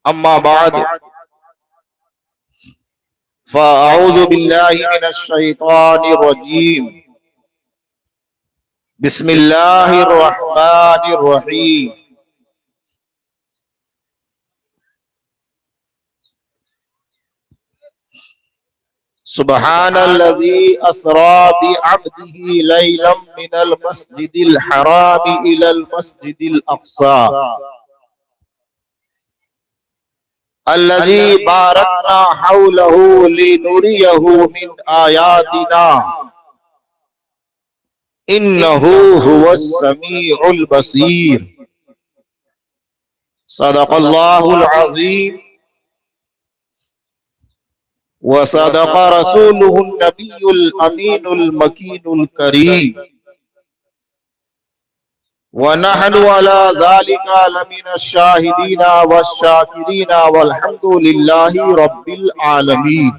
अम्मा बाद फ़अऊज़ु बिल्लाहि मिनश शैतानिर रजीम। बिस्मिल्लाहिर रहमानिर रहीम। सुब्हानल्लज़ी अस्रा बिअब्दिही लैलन मिनल मस्जिदिल हराम इलल मस्जिदिल अक़सा अल्लज़ी बारकना हौलहू लिनुरियहू मिन आयातिना इन्नहू हुवस समीउल बसीर। सदक़ल्लाहुल अज़ीम व सदक़ रसूलुहुन नबियुल अमीनुल मकीनुल करीम व नहनु अला ज़ालिका लमिनश शाहिदीना वश्शाकिरीना वल्हम्दुलिल्लाहि रब्बिल आलमीन।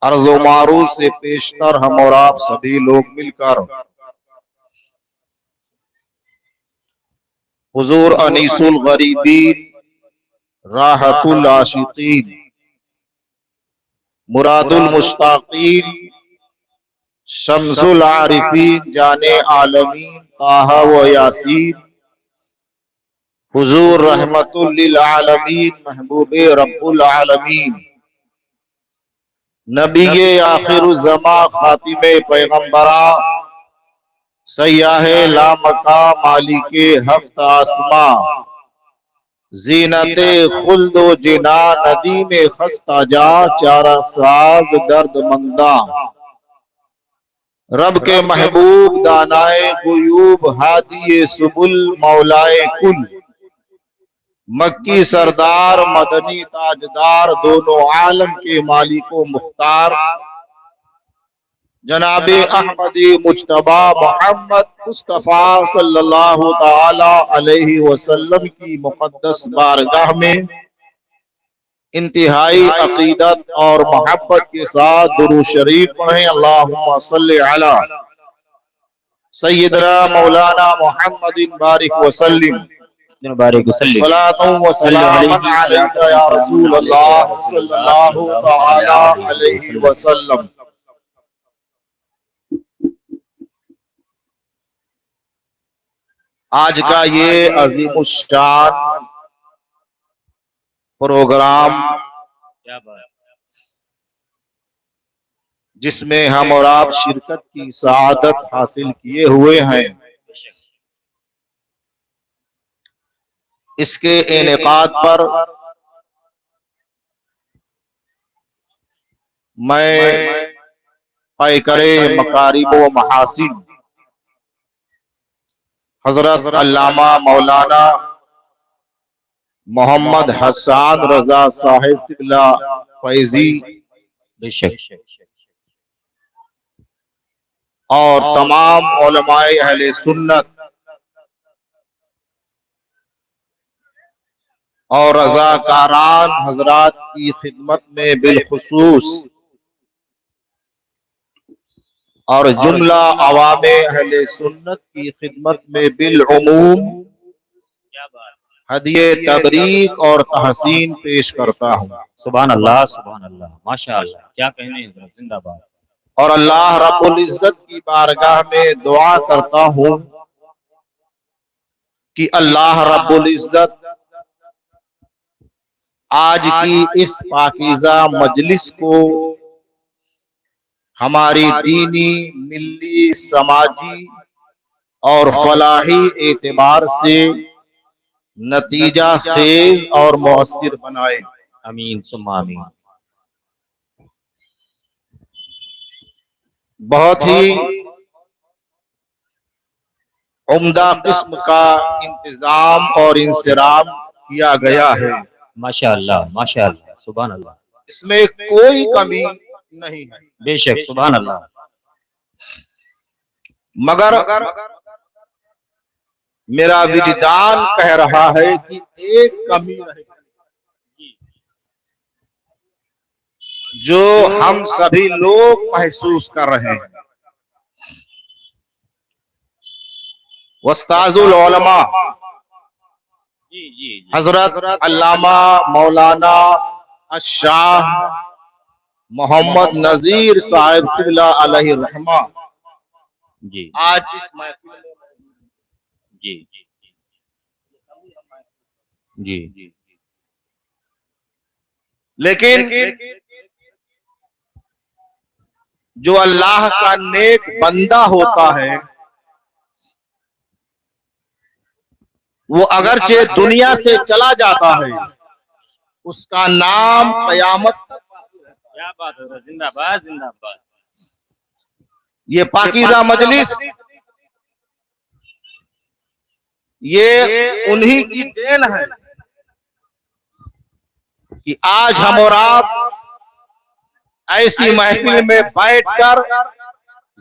अर्ज़ व मारूज़ से पेशतर हम और आप सभी लोग मिलकर हुज़ूर अनीसुल गरीबीन, राहतुल आशिकीन, मुरादुल मुश्ताकीन, शम्सुल आरिफीन, जाने आलमीन ताहा व यासीन, हुज़ूर रहमतुल लिल आलमीन, महबूबे रब्बुल आलमीन, नबीए आखिरुज़्ज़मा, खातिमे पैगंबरा, सय्याहे लामका, मालिके हफ्त आसमा, जीनते खुल्दो जिना, नदीमे खस्ता जा, चारा साज दर्द मंदा, रब के महबूब दानाए गुयूब, हादिये सुबुल मौलाए कुल, मक्की सरदार मदनी ताजदार, दोनों आलम के मालिको मुख्तार, जनाबे अहमदी मुज्तबा मोहम्मद मुस्तफ़ा सल्लल्लाहु ताला अलैहि वसल्लम की मुक़द्दस बारगाह में इंतहाई अकीदत और मोहब्बत के साथ दुरूद शरीफ पढ़ें। अल्लाहुम्मा सल्लि अला सय्यदना मौलाना मुहम्मदिन बारिक वसल्लिम सलातुन व सलामन अलैका या रसूल अल्लाह सल्लल्लाहु ताला अलैहि वसल्लम। आज का ये अज़ीमुश्शान प्रोग्राम जिसमें हम और आप शिरकत की सआदत हासिल किए हुए हैं, इसके इनेकाद पर मैं पैकरे मकारिम व महासिन हजरत अल्लामा मौलाना मोहम्मद हसन रजा साहिब क़िबला फैजी और तमाम उलमाए अहले सुन्नत और रज़ाकारान हजरात की खिदमत में बिलखुसूस और जुमला अवामे अहले सुन्नत की खिदमत में बिलउमूम हदिये तबरीक और तहसीन पेश करता हूँ। सुभान अल्लाह, सुभान अल्लाह, माशाअल्लाह, क्या कहने हैं, जिंदाबाद। और अल्लाह रब्बुल इज्जत की बारगाह में दुआ करता हूँ कि अल्लाह रब्बुल इज्जत आज की इस पाकीज़ा मजलिस को हमारी दीनी, मिल्ली, समाजी और फलाही एतबार से नतीजा खेज और मुअस्सिर बनाए। आमीन सुम्मा आमीन। बहुत ही उम्दा किस्म का इंतजाम और इंसराम किया गया है। माशाअल्लाह, माशाअल्लाह, सुभान अल्लाह। इसमें कोई कमी नहीं है। बेशक, सुभान अल्लाह। मगर मेरा विजदान कह रहा है कि एक कमी रह गई जो हम सभी लोग महसूस कर रहे हैं। उस्ताजुल उलमा जी जी जी हजरत अल्लामा मौलाना अशाह मोहम्मद नजीर साहिब क़िबला अलैहि रहमा जी आज इस महफिल में जी जी जी लेकिन जो अल्लाह का नेक बंदा होता है वो अगरचे दुनिया से चला जाता है, उसका नाम कयामत तक क्या बात है, जिंदाबाद जिंदाबाद। ये पाकीज़ा मजलिस ये उन्हीं की देन है कि आज हम और आप ऐसी महफिल में बैठकर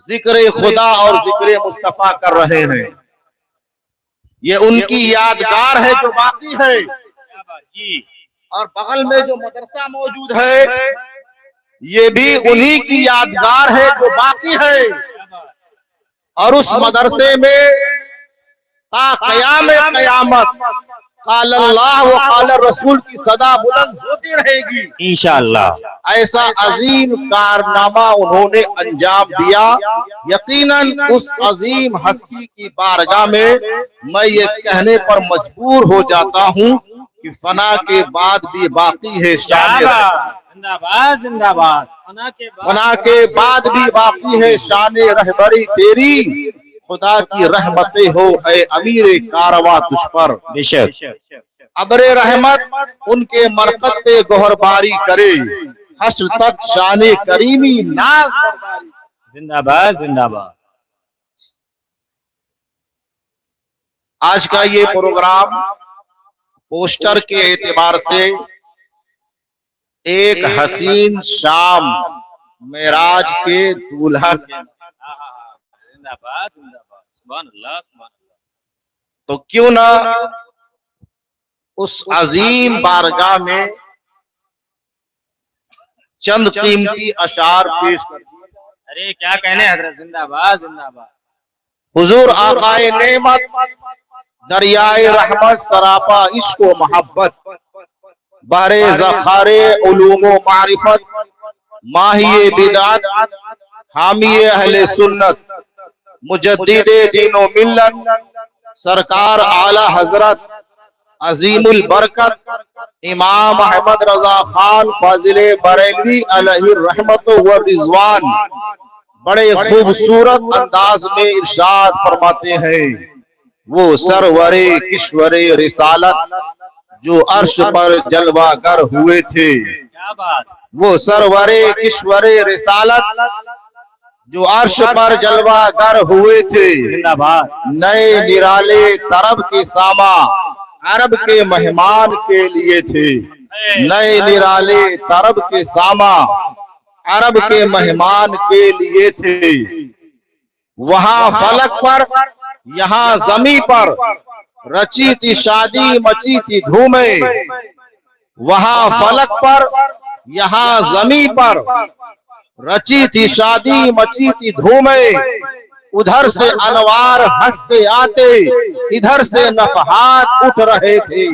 जिक्र खुदा और जिक्र मुस्तफा कर रहे हैं। ये उनकी यादगार है जो बाकी है। जी और बगल में जो मदरसा मौजूद है ये भी उन्हीं की यादगार है जो बाकी है। और उस मदरसे में ता क़यामत क़ाल अल्लाह व क़ाल रसूल की सदा बुलंद होती रहेगी इंशाअल्लाह। ऐसा अजीम कारनामा उन्होंने अंजाम दिया। यकीनन उस अजीम हस्ती की बारगाह में मैं ये कहने पर मजबूर हो जाता हूँ कि फना के बाद भी बाकी है शान, जिंदाबाद जिंदाबाद। फना के बाद भी बाकी है शान रहबरी तेरी। खुदा की रहमतें हो ऐ अमीर कारवा तुझ पर, बेशक अबरे रहमत उनके मरकत पे गोहरबारी करे, हश्र तक शान करीमी नाज बरदारी। जिंदाबाद जिंदाबाद। आज का ये प्रोग्राम पोस्टर के एतबार से एक हसीन शाम मेराज के दूल्हा के, जिंदाबाद जिंदाबाद। सुभान अल्लाह सुभान अल्लाह। तो क्यों ना उस अजीम बारगाह में चंद कीमती अशार पेश कर दिए। अरे क्या कहने हजरत, जिंदाबाद जिंदाबाद। हुजूर आकाए नेमत दरियाए रहमत सरापा इश्क व मोहब्बत, बहरे ज़खारे उलूम व मारिफत, माहिए बिदात हामिए अहले सुन्नत, मुजद्दिदे दीनो मिल्लत, सरकार आला हजरत अजीमुल बरकत इमाम अहमद रजा खान फाजिले बरेलवी अलैहि रहमत व रिजवान बड़े खूबसूरत अंदाज में इरशाद फरमाते हैं। वो सरवरे किश्वरे रिसालत जो अर्श पर जलवागर हुए थे, क्या बात। वो सरवरे किश्वरे रिसालत जो अर्श पर जलवागर हुए थे, जिंदाबाद। नए निराले तरब के सामा अरब के मेहमान के लिए थे, नए निराले तरब के सामा अरब के मेहमान के लिए थे। वहां फलक पर यहाँ जमी पर रची थी शादी मची थी धूमें, वहां फलक पर यहाँ जमी पर रची थी शादी मची थी धूमें। उधर से अनवार हंसते आते इधर से नफहात उठ रहे थे,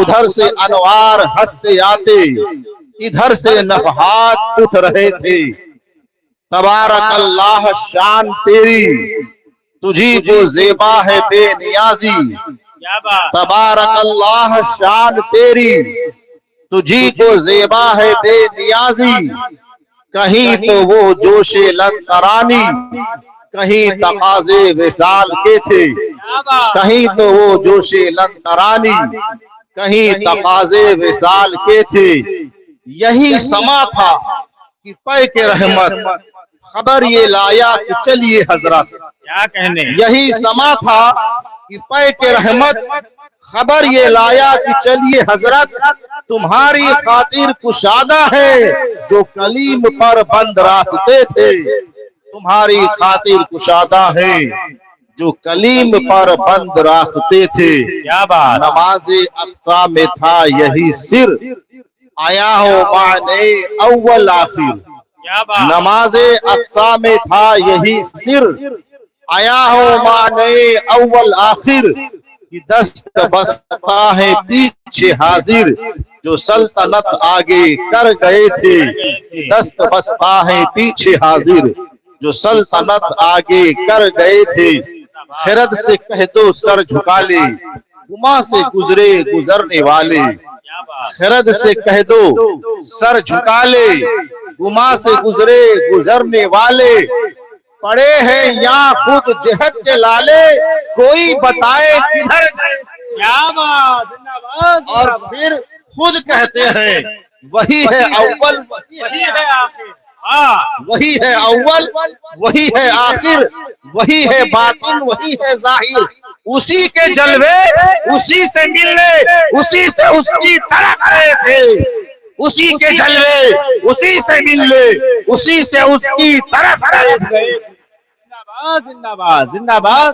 उधर से अनवार हंसते आते इधर से नफहात उठ रहे थे। तबारक अल्लाह शान तेरी तुझी को ज़ेबा है बेनियाजी, तबारक अल्लाह शान तेरी तुझी को ज़ेबा है बेनियाजी। कहीं तो वो जोशे लंतरानी कहीं तकाजे विसाल के थे, कहीं तो वो जोशे लंतरानी कहीं तकाजे विसाल के थे। यही समा था कि पै के रहमत खबर ये लाया कि चलिए हजरत, क्या कहने। यही समा था कि पै के रहमत खबर ये लाया कि चलिए हजरत, तुम्हारी खातिर कुशादा है जो कलीम पर बंद रास्ते थे, तुम्हारी खातिर कुशादा है जो कलीम पर बंद रास्ते थे। क्या बात। नमाज़े अक्सा में था यही सिर आया हो माने अव्वल आखिर, क्या बात। नमाज़े अक्सा में था यही सिर आया हो माने अव्वल आखिर की दस्त बस्ता है पीछे हाजिर, जो सल्तनत आगे कर गए थे कि दस्त बस्ता है पीछे हाजिर, जो सल्तनत आगे कर गए थे। खिरद से कह दो सर झुका ले, गुमा से गुजरे गुजरने वाले। खिरद से कह दो सर झुका ले, गुमा से गुजरे गुजरने वाले। पड़े हैं यहाँ खुद जहद के लाले, कोई बताए किधर गए। क्या बात, जिंदाबाद। और फिर खुद कहते हैं वही है अव्वल वही है आखिर। हाँ, वही है अव्वल वही है आखिर, वही है बातिन वही है जाहिर। उसी के जलवे उसी से मिलने, उसी से उसकी तरफ गए थे। उसी के जलवे उसी से मिलने, उसी से उसकी तरफ गए थे। जिंदाबाद जिंदाबाद जिंदाबाद जिंदाबाद।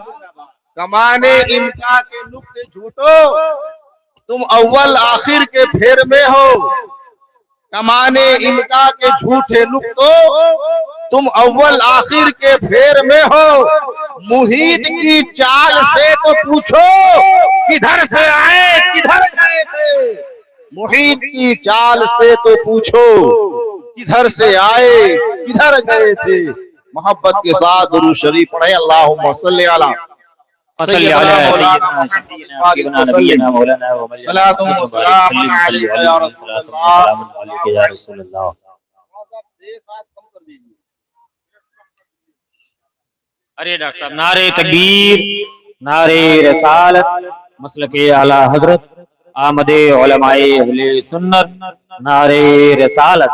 कमाने इनका के नुक्ते झूठो, तुम अव्वल आखिर के फेर में हो। कमाने इनका के झूठे नुक्तों, तुम अव्वल आखिर के फेर में हो। मुहीत की चाल से तो पूछो, किधर से आए किधर गए थे। मुहीत की चाल से तो पूछो, किधर से आए किधर गए थे। मोहब्बत के साथ दुरूद शरीफ पढ़े। अल्लाहुम्मा सल्ली अला सय्यदना मौलाना सल्लम मौलाना सलातु व सलाम अलैका या रसूलल्लाह। अरे डॉक्टर साहब, नारे तकबीर, नारे रसालत, मसलके आला हजरत, आमदे उलमाए अहले सुन्नत, नारे रसालत।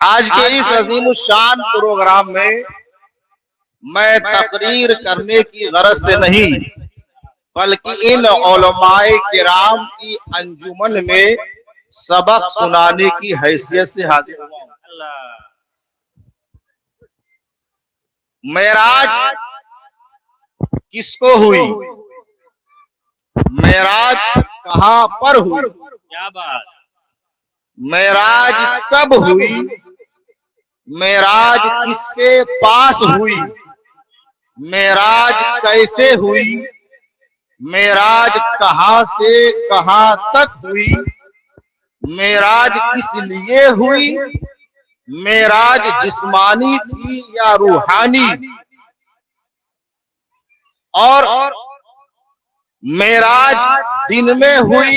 आज के इस अजीम शान प्रोग्राम में मैं तकरीर करने की गरज से नहीं, बल्कि इन उलमाए किराम की अंजुमन में सबक सुनाने की हैसियत से हाजिर हुआ। मेराज किसको हुई, मेराज कहां पर हुई, क्या बात। मेराज कब हुई, मेराज किसके पास हुई, मेराज कैसे हुई, मेराज कहां से कहां तक हुई, मेराज किस लिए हुई, मेराज जिस्मानी थी या रूहानी, और मेराज दिन में हुई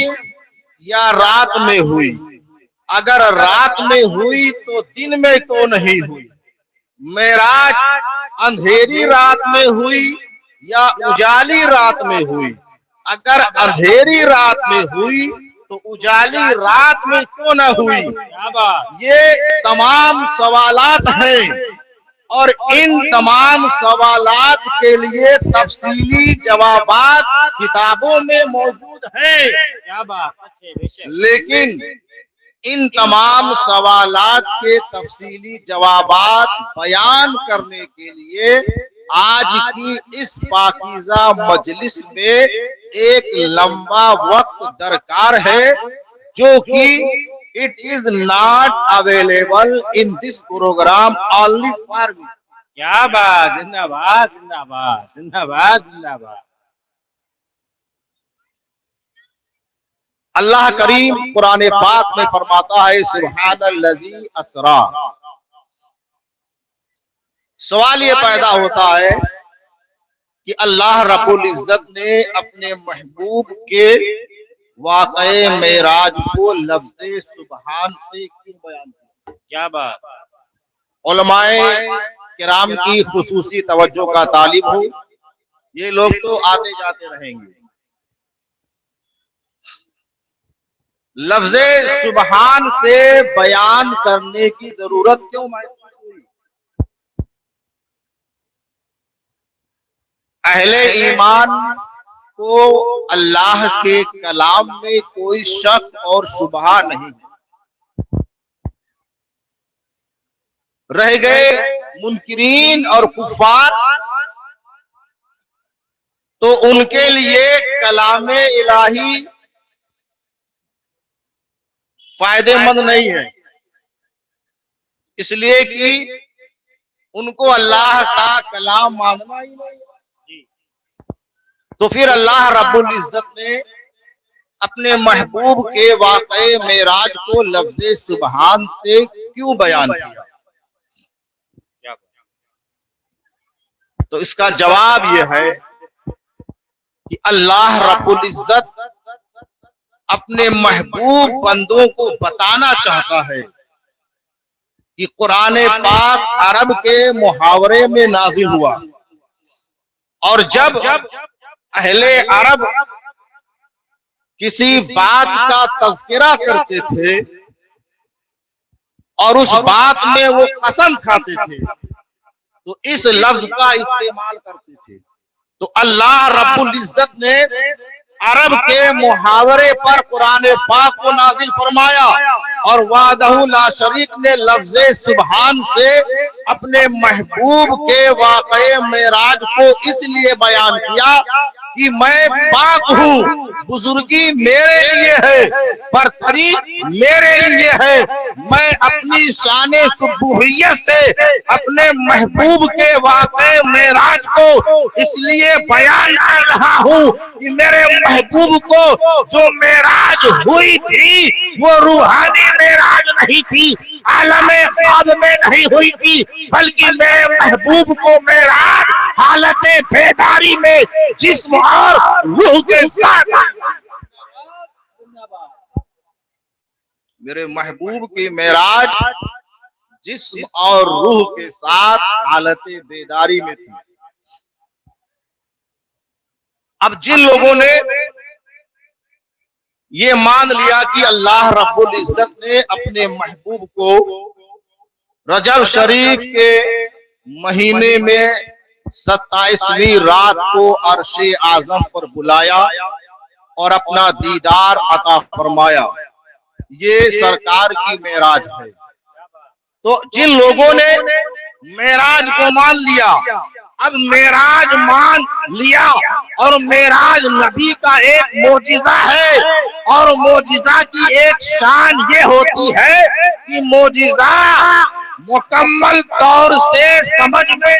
या रात में हुई। अगर रात में हुई तो दिन में तो नहीं हुई। मेराज अंधेरी रात में हुई या उजाली रात में हुई। अगर अंधेरी रात में हुई तो उजाली रात में क्यों न हुई। ये तमाम सवालात हैं और इन तमाम सवालात के लिए तफसीली जवाबात किताबों में मौजूद हैं। क्या बात, लेकिन इन तमाम सवालात के तफसीली जवाबात बयान करने के लिए आज की इस पाकीज़ा मजलिस में एक लंबा वक्त दरकार है, जो कि it is not available in this program only for me. क्या बात, जिंदाबाद जिंदाबाद जिंदाबाद जिंदाबाद। अल्लाह करीम कुरान पाक में फरमाता है सुब्हानल्लज़ी असरा। सवाल ये पैदा होता है कि अल्लाह रब्बुल इज्जत ने अपने महबूब के वाक़े मेराज को लफ्ज़े सुबहान से क्यों बयान किया। क्या बात। उलमाए किराम की खुसूसी तवज्जो का तालिब हो। ये लोग तो आते जाते रहेंगे। लफ्ज़े सुबहान से बयान करने की जरूरत क्यों महसूस हुई। अहले ईमान को अल्लाह के कलाम में कोई शक और शुबहा नहीं। रह गए मुनकिरीन और कुफार, तो उनके लिए कलामे इलाही फायदेमंद नहीं है, इसलिए कि उनको अल्लाह का कलाम मानना ही नहीं। तो फिर अल्लाह रब्बुल इज्जत ने अपने महबूब के वाक़े मेराज को लफ्ज़े सुबहान से क्यों बयान किया? तो इसका जवाब यह है कि अल्लाह रब्बुल इज्जत अपने महबूब बंदों को बताना चाहता है कि कुरान पाक अरब के मुहावरे में नाजिल हुआ, और जब अहले अरब किसी बात का तज़किरा करते थे और उस बात में वो कसम खाते थे तो इस लफ्ज का इस्तेमाल करते थे। तो अल्लाह रब्बुल इज्जत ने अरब के मुहावरे पर कुरान पाक को नाजिल फरमाया और वादहु ला शरीक ने लफ्ज़े सुबहान से अपने महबूब के वाक़े मेराज को इसलिए बयान किया कि मैं पाक हूँ, बुजुर्गी मेरे लिए है, बरतरी मेरे लिए है। मैं अपनी शाने सुबूहियत से अपने महबूब के वाक़े मेराज को इसलिए बयान कर रहा हूँ कि मेरे महबूब को जो मेराज हुई थी वो रूहानी मेराज नहीं थी, आलमे ख्वाब में नहीं हुई थी, बल्कि मेरे महबूब को मेराज हालत बेदारी में जिस्म और रूह के साथ, मेरे महबूब की मेराज जिस्म और रूह के साथ हालत बेदारी में थी। अब जिन लोगों ने ये मान लिया कि अल्लाह रब्बुल इज्जत ने अपने महबूब को रजब शरीफ के महीने में 27वीं रात को अर्शे आजम पर बुलाया और अपना दीदार अता फरमाया, ये सरकार की मेराज है। तो जिन लोगों ने मेराज को मान लिया, अब मेराज मान लिया और मेराज नबी का एक मोजिजा है, और मोजिजा की एक शान ये होती है कि मोजिजा मुकम्मल तौर से समझ में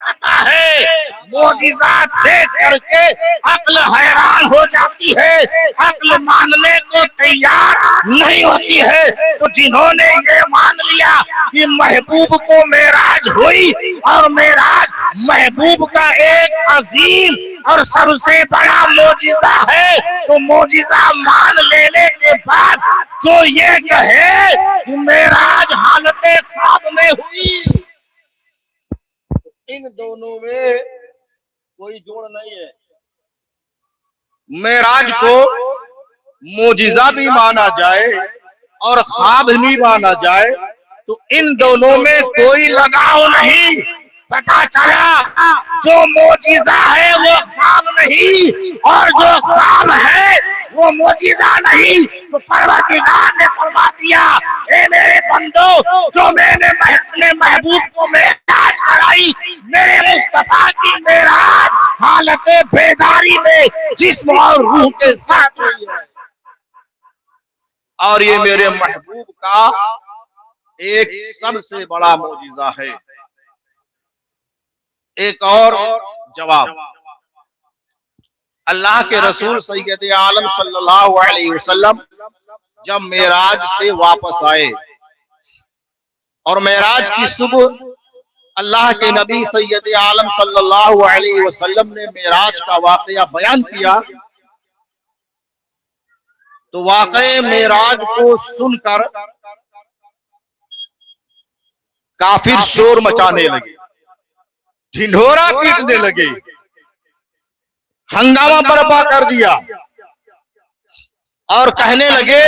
आता है, मोजिजा देख करके अक्ल हैरान हो जाती है, अक्ल मानने को तैयार नहीं होती है। तो जिन्होंने ये मान लिया कि महबूब को मेराज हुई और मेराज महबूब का एक अजीम और सबसे बड़ा मोजिजा है, तो मोजिजा मान लेने के बाद जो ये कहे कि मेराज हालत ख्वाब में हुई, इन दोनों में कोई जोड़ नहीं है। मेराज को मोजिजा भी माना जाए और ख्वाब भी माना जाए, तो इन दोनों में कोई लगाव नहीं। पता चला जो मोजिजा है वो ख्वाब नहीं और जो ख्वाब है वो मोजिजा नहीं। तो परवरदिगार ने फरमा दिया, ए मेरे बंदो, जो मैंने अपने महबूब को मेराज कराई, मेरे मुस्तफा की मेराज हालत बेदारी में जिस्म और रूह के साथ हुई है, और ये मेरे महबूब का एक सबसे बड़ा मोजिजा है। एक और जवाब, अल्लाह के रसूल सैयद आलम सल्लल्लाहु अलैहि वसल्लम जब मेराज से वापस आए और मेराज की सुबह अल्लाह के नबी सैयद आलम सल्लल्लाहु अलैहि वसल्लम ने मेराज का वाकया बयान किया, तो वाकये मेराज को सुनकर काफिर शोर मचाने लगे, ढिंढोरा पीटने लगे, हंगामा बर्पा कर दिया और कहने लगे,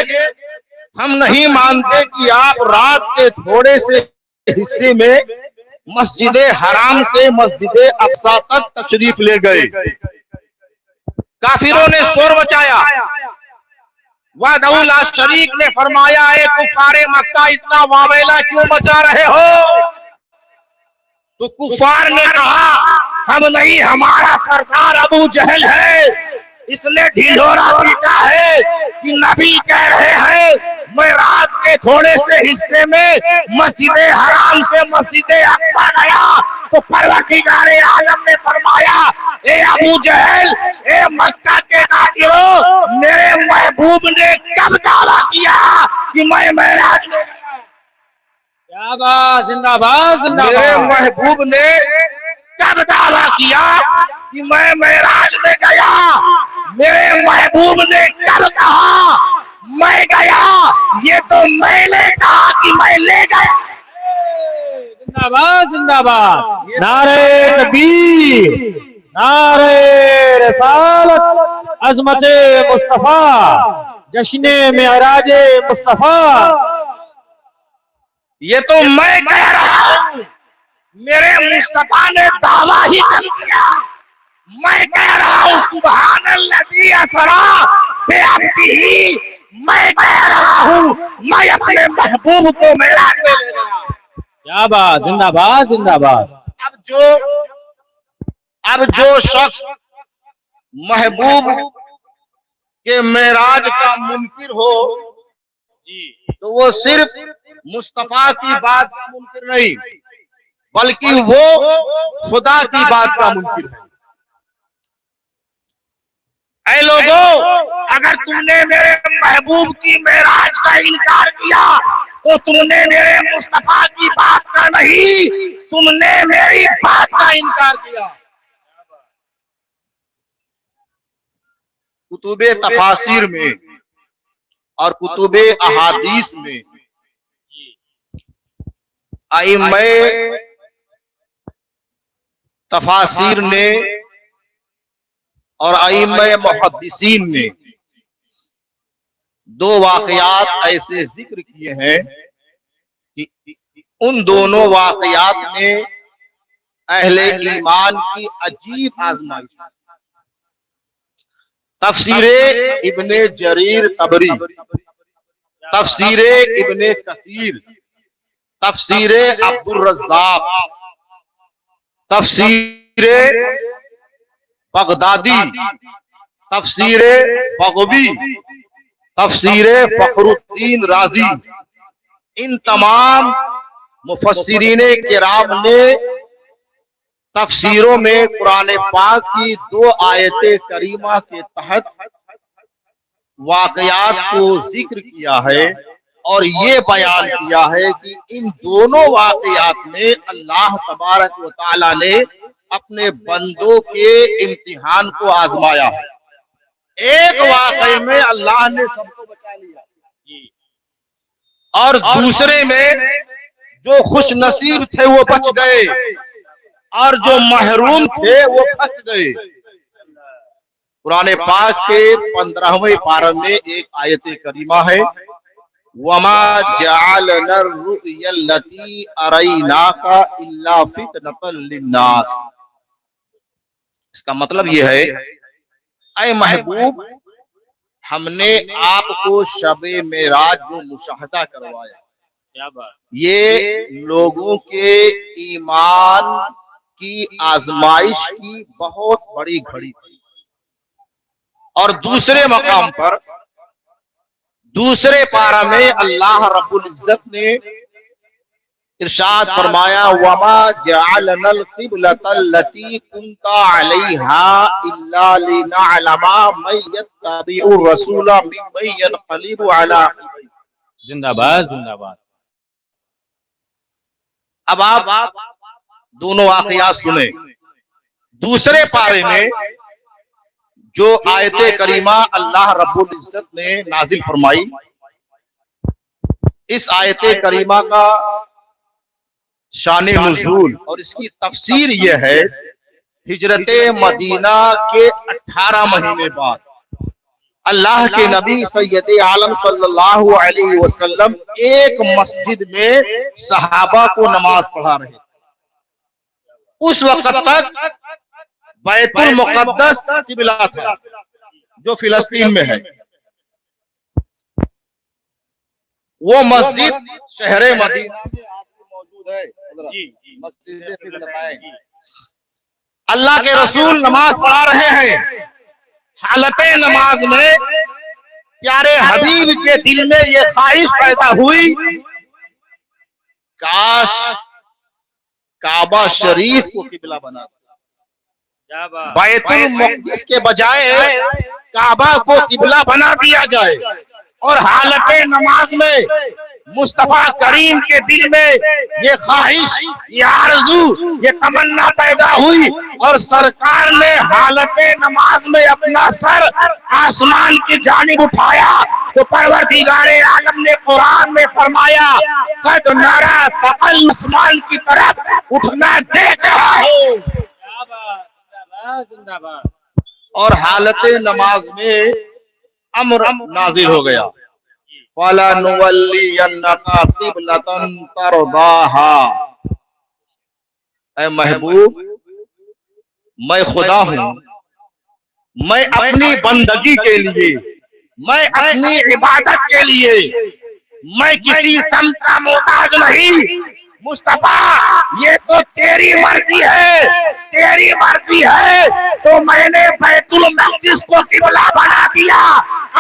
हम नहीं मानते कि आप रात के थोड़े से हिस्से में मस्जिद हराम से मस्जिद अक्सा तक तशरीफ ले गए। काफिरों ने शोर मचाया। वादहु ला शरीक ने फरमाया, ए कुफारे मक्का, इतना वावेला क्यों मचा रहे हो? तो कुफार ने कहा, हम नहीं, हमारा सरदार अबू जहल है, इसने ढिंढोरा पीटा है कि नबी कह रहे हैं मैं रात के थोड़े से हिस्से में मस्जिद हराम से मस्जिद अक्सा गया तो परवरदिगारे आलम ने फरमाया, ए अबू जहल, ए मक्का के काफिरों, मेरे महबूब ने कब दावा किया कि मैं मेराज में गया? क्या बात, जिंदाबाद मेरे जिंदाबाद। महबूब ने कब दावा किया कि मैं मेराज में गया? मेरे महबूब ने कब कहा मैं गया? ये तो मैंने कहा कि मैं ले गया। जिंदाबाद जिंदाबाद। नारे तकबीर, नारे रसालत, अजमते मुस्तफा, जश्ने मेराजे मुस्तफा। ये तो मैं कह रहा हूँ, मेरे मुस्तफा ने दावा ही कर दिया। मैं कह रहा हूँ सुब्हानल्लज़ी असरा बिअब्दिही, मैं कह रहा हूँ मैं अपने महबूब को मेराज में ले गया। क्या बात, जिंदाबाद जिंदाबाद। अब जो शख्स महबूब के मेराज का मुनकिर हो तो वो सिर्फ मुस्तफा की बात का मुनकिर नहीं, बल्कि वो खुदा की बात का मुनकिर है। ऐ लोगों, अगर तुमने मेरे महबूब की मेराज का इनकार किया तो तुमने मेरे मुस्तफा की बात का नहीं, तुमने मेरी बात का इनकार किया। कुतुबे तफासिर में और कुतुबे अहादीस में आइम्मे तफासिर ने और आइम्मे मुहद्दिसीन ने दो वाकयात ऐसे जिक्र किए हैं कि उन दोनों वाकयात में अहले ईमान की अजीब आजमाइश। तफसीरे इब्ने जरीर तबरी, तफसीरे इब्ने कसीर, तफसीरे अब्दुर रज़्ज़ाक, तफसीरे बगदादी, तफसीरे बगवी, तफसीरे फखरुद्दीन राजी, इन तमाम मुफस्सिरीने किराम ने तफसीरों में कुरान पाक की दो आयते करीमा के तहत वाकयात को जिक्र किया है और ये बयान किया है कि इन दोनों वाकयात में अल्लाह तबारक व तआला ने अपने बंदों के इम्तिहान को आजमाया है। एक वाकये में अल्लाह ने सबको बचा लिया और दूसरे में जो खुश नसीब थे वो बच गए और जो महरूम थे वो फंस गए। कुरान पाक के 15वें पारा में एक आयत करीमा है, वमा जअलना रुयल्लती अरैनाका इल्ला फितनतल लिन्नास। इसका मतलब यह है, ऐ महबूब, हमने आपको शबे मेराज जो मुशाहदा करवाया, क्या बात, ये लोगों के ईमान की आजमाइश की बहुत बड़ी घड़ी थी। और दूसरे मकाम पर दूसरे पारा में अल्लाह रब्बुल इज्जत ने इरशाद फरमाया, वमा जअलनल क़िबलतल्लती कुन्ता अलैहा इल्ला लिनअलमा मन यत्तबिउर रसूला मिम्मन यनक़लिबु अला। जिंदाबाद जिंदाबाद। अब आप दोनों वाकयात सुने। दूसरे पारे में जो आयते करीमा अल्लाह रब्बुल इज्जत ने नाजिल फरमाई, इस आयते करीमा का शान नुज़ूल और इसकी तफसीर यह है, हिजरत मदीना के 18 महीने बाद अल्लाह के नबी सैयद आलम सल्लल्लाहु अलैहि वसल्लम एक मस्जिद में सहाबा को नमाज पढ़ा रहे थे। उस वक्त तक बैतुल मुक़द्दस किबला था जो फिलिस्तीन में है। वो मस्जिद शहरे मदीना में मौजूद है। मस्जिद किबला। अल्लाह के रसूल नमाज पढ़ा रहे हैं। हालते नमाज में प्यारे हबीब के दिल में ये ख्वाहिश पैदा हुई, काश काबा शरीफ को किबला बना दिया, बैतुल मुक़द्दिस के बजाय काबा को किबला बना दिया जाए। और हालत नमाज में मुस्तफा करीम के दिल में ये ख्वाहिश, ये आरज़ू, ये तमन्ना पैदा हुई और सरकार ने हालत नमाज में अपना सर आसमान की जानिब उठाया तो परवरदिगारे आलम ने कुरान में फरमाया, कद नरा तक़ल, आसमान की तरफ उठना देख रहा हूं। और हालत नमाज में अम्र नाजिल हो गया, फलनुवल्लियन्नका क़िबलतन तरदाहा। ऐ महबूब, मैं खुदा हूं, मैं अपनी बंदगी के लिए, मैं अपनी इबादत के लिए, मैं किसी संत का मोहताज नहीं। मुस्तफा, ये तो तेरी मर्जी है, तेरी मर्जी है तो मैंने बैतुल मक़दिस को किबला बना दिया।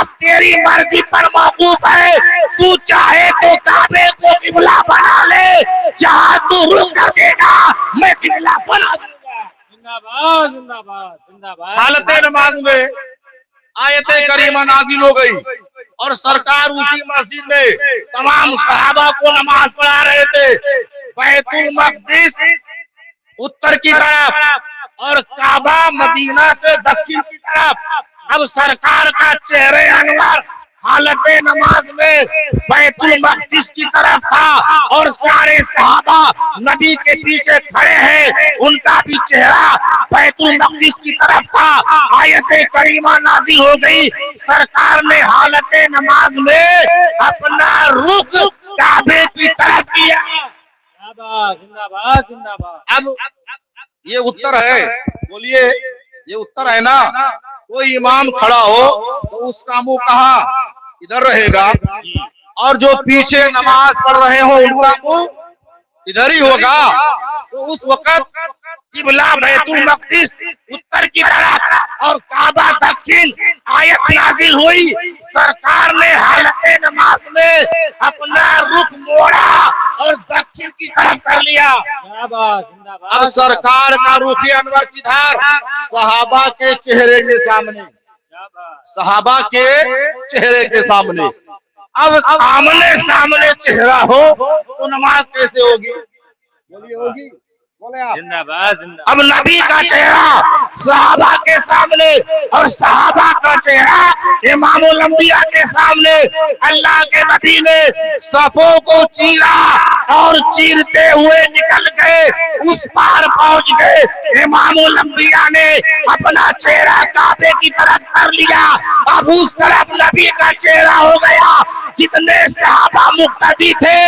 अब तेरी मर्जी पर मौकूफ है, तू चाहे तो काबे को किबला बना ले, जहां तू रुक कर देगा मैं किबला बना दूंगा। जिंदाबाद जिंदाबाद जिंदाबाद। हालत नमाज में आयते करीमा नाजिल हो गई और सरकार उसी मस्जिद में तमाम सहाबा को नमाज पढ़ा रहे थे। बैतुल मक़दिस उत्तर की तरफ और काबा मदीना से दक्षिण की तरफ। अब सरकार का चेहरे अनवर हालत नमाज में बैतुल मक़दिस की तरफ था और सारे सहाबा नबी के पीछे खड़े हैं, उनका भी चेहरा बैतुल मक़दिस की तरफ था। आयत करीमा नाज़िल हो गई, सरकार ने हालत नमाज में अपना रुख काबे की तरफ किया। जिंदाबाद जिंदाबाद। अब ये उत्तर है, बोलिए ये उत्तर है ना। कोई इमाम खड़ा हो तो उसका मुंह कहाँ, इधर रहेगा, और जो पीछे नमाज पढ़ रहे हो उनका मुंह इधर ही होगा। तो उस वक्त किबला बैतुल मक़दिस उत्तर की तरफ और काबा दक्षिण। आयत नाजिल हुई, सरकार ने हालत नमाज में अपना रुख मोड़ा और दक्षिण की तरफ कर लिया। अब सरकार का रुख अनवर किधर, सहाबा के चेहरे के सामने, सहाबा के चेहरे के सामने। अब आमने सामने चेहरा हो तो नमाज कैसे होगी, बोलिए होगी, बोले आप। जिंदाबाद जिंदाबाद। अब नबी का चेहरा सहाबा के सामने और सहाबा का चेहरा इमामुल अंबिया के सामने। अल्लाह के नबी ने सफों को चीरा और चीरते हुए निकल गए, उस पार पहुंच गए। इमामुल अंबिया ने अपना चेहरा काबे की तरफ कर लिया, अब उस तरफ नबी का चेहरा हो गया। जितने सहाबा मुक्तदी थे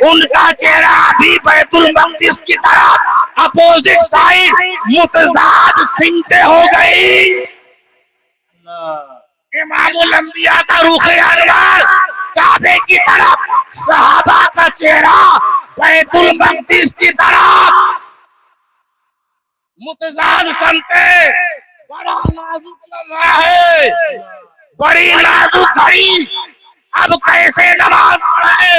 उनका चेहरा भी बैतुल मक़दिस की तरफ अपोजिट साइड मुतज़ाद सिमतें हो गई। इमामुल अंबिया का रुख अनवर काबे की तरफ, सहाबा का चेहरा बैतुल मक़दिस की तरफ, मुतज़ाद सिमतें। बड़ा नाजुक लम्हा है, बड़ी नाजुक घड़ी। अब कैसे नमाज पढ़े,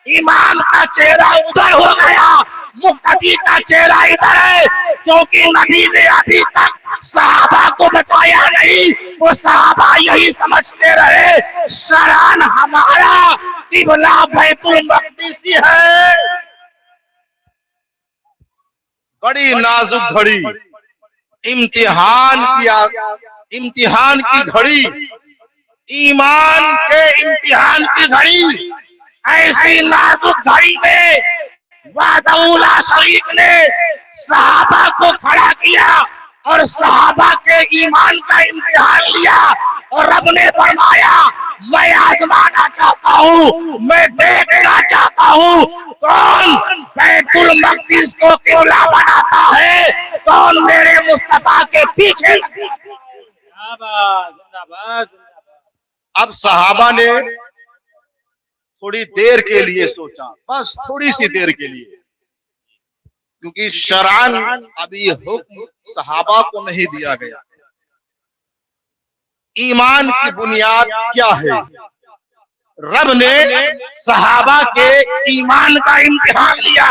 इमाम का चेहरा उधर हो गया, मुक्तदी का चेहरा इधर है, क्योंकि नबी ने अभी तक सहाबा को बताया नहीं। वो सहाबा यही समझते रहे शरान हमारा किबला बैतुल मक़दिस है। बड़ी नाजुक घड़ी, इम्तिहान की घड़ी, ईमान के इम्तिहान की घड़ी। ऐसी नाजुक घड़ी में वादउला शरीफ ने सहाबा को खड़ा किया और सहाबा के ईमान का इम्तिहान लिया और रब ने फरमाया, मैं आजमाना चाहता हूँ, मैं देखना चाहता हूँ कौन बैतुल मक़दिस को किबला बनाता है, कौन मेरे मुस्तफा के पीछे। अब सहाबा ने थोड़ी देर के लिए सोचा, बस थोड़ी सी देर के लिए, क्योंकि शरान अभी हुक्म सहाबा को नहीं दिया गया। ईमान की बुनियाद क्या है। रब ने सहाबा के ईमान का इम्तिहान लिया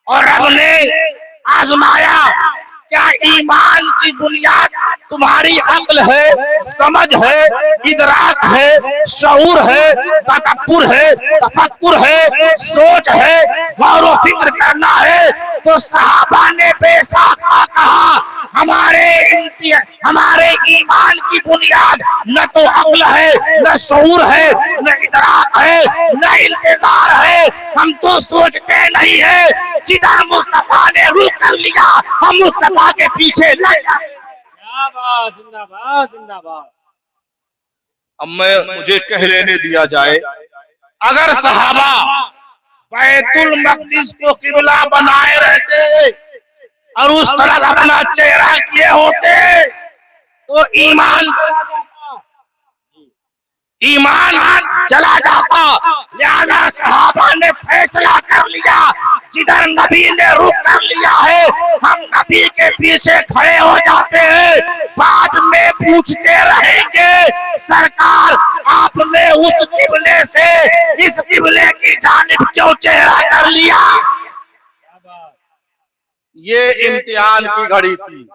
और रब ने आजमाया, क्या ईमान की बुनियाद तुम्हारी अक्ल है, समझ है, इदराक है, शऊर है, तकब्बुर है, तफक्कुर है, सोच है, गौर व फिक्र करना है। तो सहाबा ने बेसाखा कहा, हमारे ईमान की बुनियाद न तो अक्ल है, न शऊर है, न इदराक है, न इंतजार है। हम तो सोचते नहीं है, जिधर मुस्तफा ने रुख कर लिया हम मुस्तफा के पीछे लग जाए। जिंदाबाद जिंदाबाद जिंदाबाद। अब मुझे कह लेने दिया जाए, अगर सहाबा बैतुल मक़दिस को किबला बनाए रहते और उस तरफ अपना चेहरा किए होते तो ईमान चला जाता। लिहाजा सहाबा ने फैसला कर लिया, जिधर नबी ने रुख कर लिया है हम नबी के पीछे खड़े हो जाते हैं। बाद में पूछते रहेंगे, सरकार आपने उस किबले से इस किबले की जानिब क्यों चेहरा कर लिया। ये इम्तिहान की घड़ी थी।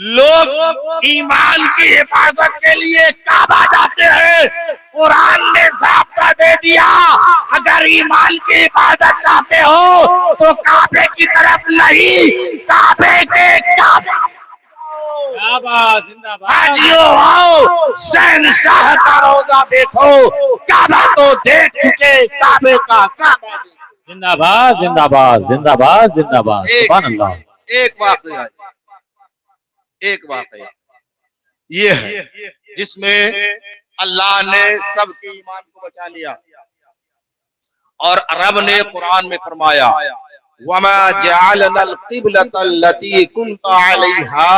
लोग ईमान की हिफाजत के लिए काबा जाते हैं। कुरान ने ज़ाब्ता दे दिया, अगर ईमान की हिफाजत चाहते हो तो काबे की तरफ नहीं, काबे के काबा। हाजियों आओ, शहंशाह का रोजा देखो, काबा तो देख चुके, काबे का काबा। जिंदाबाद जिंदाबाद जिंदाबाद जिंदाबाद। सुभान अल्लाह। एक वाक़या ये है जिसमें अल्लाह ने सबके ईमान को बचा लिया और रब ने कुरान में फरमाया, वमा जअलनल क़िबलतल्लती कुन्त अलैहा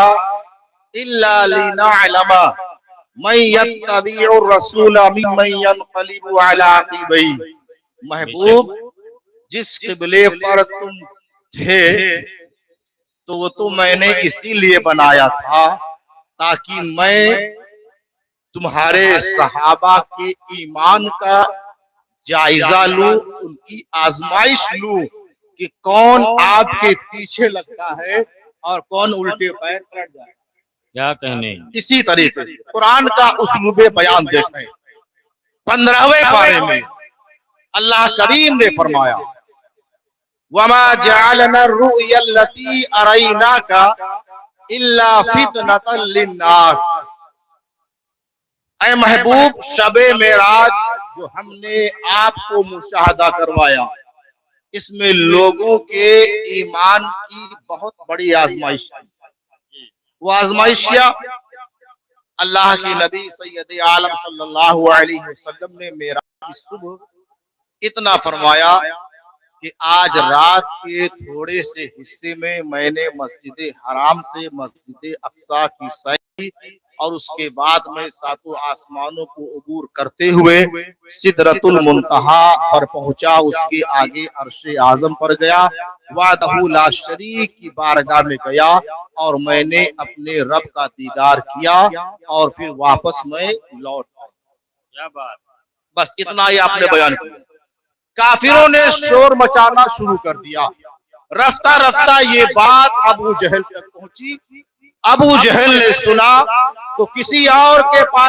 इल्ला लिनअलमा मन यत्तबिउर रसूल मिम्मन यनक़लिबु अला अक़ीबैहि। महबूब, जिस क़िबले पर तुम थे तो वो तो मैंने इसीलिए बनाया था ताकि मैं तुम्हारे सहाबा के ईमान का जायजा लूं, उनकी आजमाइश लूं कि कौन आपके पीछे लगता है और कौन उल्टे पैर पलट जाए। क्या कहने। इसी तरीके से कुरान का उसलूबे बयान देखें। 15वें पारे में अल्लाह करीम ने फरमाया, वमा जअलना रुयल्लती अरैनाका इल्ला फितनतल लिन्नास। ऐ महबूब, शबे मेराज जो हमने आपको मुशाहदा करवाया, इसमें लोगों के ईमान की बहुत बड़ी आजमाइश है। वो आजमाइशिया अल्लाह के नबी सैयद आलम सल्लल्लाहु अलैहि वसल्लम ने मेराज की सुबह इतना फरमाया कि आज रात के थोड़े से हिस्से में मैंने मस्जिद हराम से मस्जिद अक्सा की सैर और उसके बाद में सातों आसमानों को अबूर करते हुए सिदरतुल मुंतहा पर पहुंचा, उसके आगे अर्शे आजम पर गया, वादहू ला शरीक की बारगाह में गया और मैंने अपने रब का दीदार किया और फिर वापस मैं लौट आया। बस इतना ही आपने बयान किया। काफिरों ने शोर मचाना शुरू कर दिया। रफ्ता रफ्ता ये बात अबू जहल तक पहुंची। अबू जहल ने सुना तो किसी और के पास